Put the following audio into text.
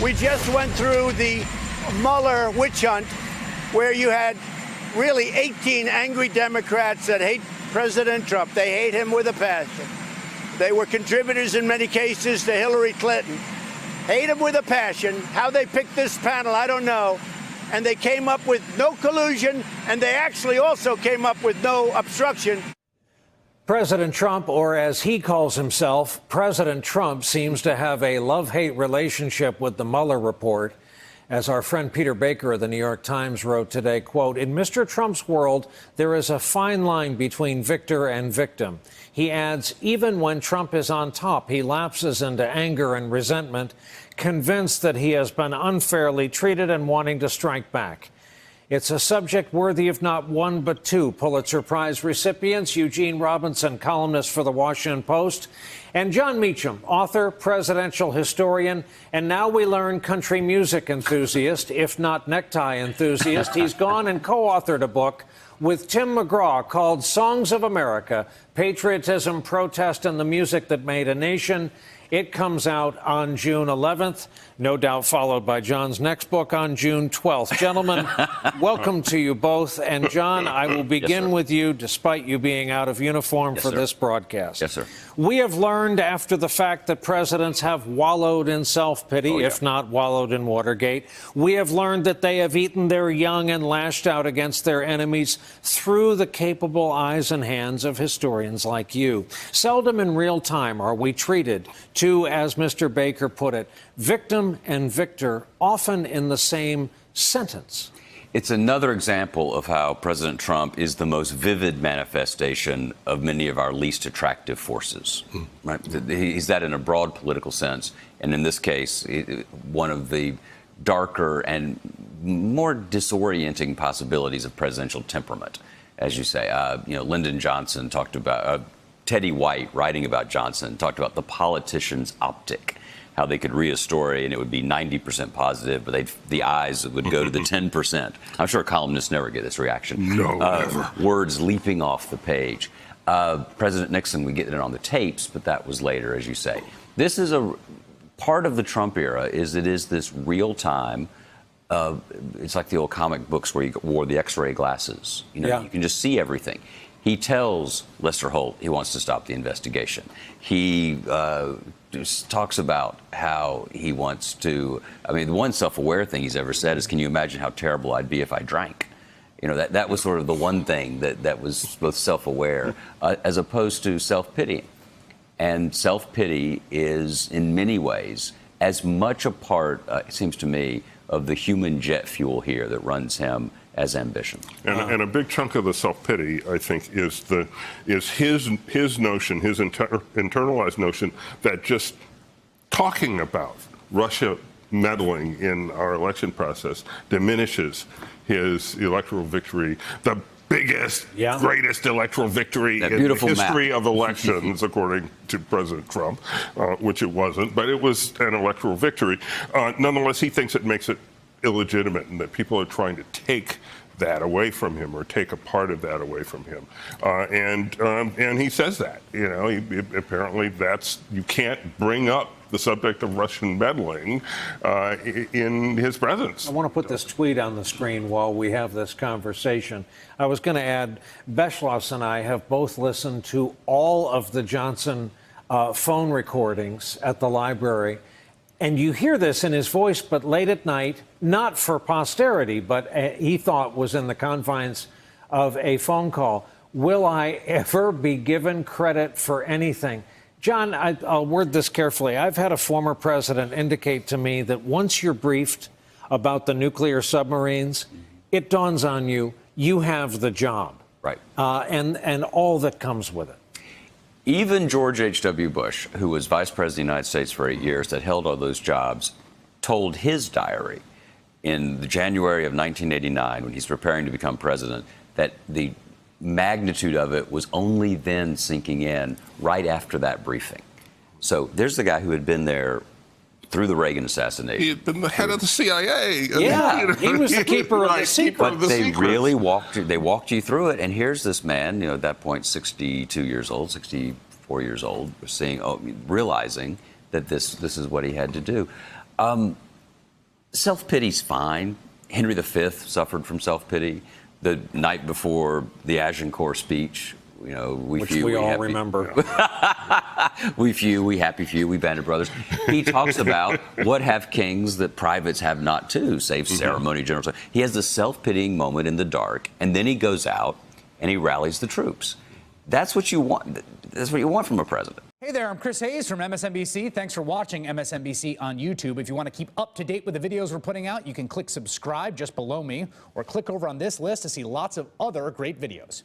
We just went through the Mueller witch hunt where you had really 18 angry Democrats that hate President Trump. They hate him with a passion. They were contributors in many cases to Hillary Clinton. Hate him with a passion. How they picked this panel, I don't know. And they came up with no collusion, and they actually also came up with no obstruction. President Trump, or as he calls himself, President Trump, seems to have a love-hate relationship with the Mueller report. As our friend Peter Baker of the New York Times wrote today, quote, "In Mr. Trump's world, there is a fine line between victor and victim." He adds, even when Trump is on top, he lapses into anger and resentment, convinced that he has been unfairly treated and wanting to strike back. It's a subject worthy of not one but two Pulitzer Prize recipients, Eugene Robinson, columnist for The Washington Post, and Jon Meacham, author, presidential historian, and now we learn country music enthusiast, if not necktie enthusiast. He's gone and co-authored a book with Tim McGraw called Songs of America, Patriotism, Protest, and the Music That Made a Nation. It comes out on June 11th, no doubt followed by John's next book on June 12th. Gentlemen, welcome to you both. And John, I will begin with you, despite you being out of uniform for this broadcast. Yes, sir. We have learned after the fact that presidents have wallowed in self-pity, if not wallowed in Watergate. We have learned that they have eaten their young and lashed out against their enemies through the capable eyes and hands of historians like you. Seldom in real time are we treated to, as Mr. Baker put it, victim and victor, often in the same sentence. It's another example of how President Trump is the most vivid manifestation of many of our least attractive forces. Right? He's that in a broad political sense. And in this case, one of the darker and more disorienting possibilities of presidential temperament, as you say. Lyndon Johnson talked about, Teddy White, writing about Johnson, talked about the politician's optic, how they could read a story and it would be 90% positive, but the eyes would go to the 10%. I'm sure columnists never get this reaction. No, never. Words leaping off the page. President Nixon, we get it on the tapes, but that was later, as you say. This is a part of the Trump era. It is this real time. It's like the old comic books where you wore the X-ray glasses. You can just see everything. He tells Lester Holt he wants to stop the investigation. He just talks about how he wants to. I mean, the one self-aware thing he's ever said is, "Can you imagine how terrible I'd be if I drank?" That was sort of the one thing that was both self-aware as opposed to self-pitying. And self-pity is, in many ways, as much a part, it seems to me, of the human jet fuel here that runs him as ambition. And a big chunk of the self-pity, I think, is his notion, his internalized notion that just talking about Russia meddling in our election process diminishes his electoral victory, the biggest, greatest electoral victory in the history of elections, according to President Trump, which it wasn't, but it was an electoral victory. Nonetheless, he thinks it makes it illegitimate and that people are trying to take that away from him or take a part of that away from him. And he says that, apparently you can't bring up the subject of Russian meddling in his presence. I want to put this tweet on the screen while we have this conversation. I was going to add, Beschloss and I have both listened to all of the Johnson phone recordings at the library. And you hear this in his voice, but late at night, not for posterity, but he thought was in the confines of a phone call. Will I ever be given credit for anything? John, I'll word this carefully. I've had a former president indicate to me that once you're briefed about the nuclear submarines, it dawns on you, you have the job. Right. And all that comes with it. Even George H.W. Bush, who was vice president of the United States for 8 years, that held all those jobs, told his diary in the January of 1989, when he's preparing to become president, that the magnitude of it was only then sinking in right after that briefing. So there's the guy who had been there through the Reagan assassination. He had been the head of the CIA. Yeah, he was the keeper of the secret. But they really walked you through it. And here's this man, at that point, 62 years old, 64 years old, realizing that this is what he had to do. Self-pity's fine. Henry V suffered from self-pity the night before the Agincourt speech. You know, which we all happy. remember. We few, we happy few, we banded brothers. He talks about what have kings that privates have not too, save ceremony generals. He has the self-pitying moment in the dark, and then he goes out and he rallies the troops. That's what you want. That's what you want from a president. Hey there, I'm Chris Hayes from MSNBC. Thanks for watching MSNBC on YouTube. If you want to keep up to date with the videos we're putting out, you can click subscribe just below me, or click over on this list to see lots of other great videos.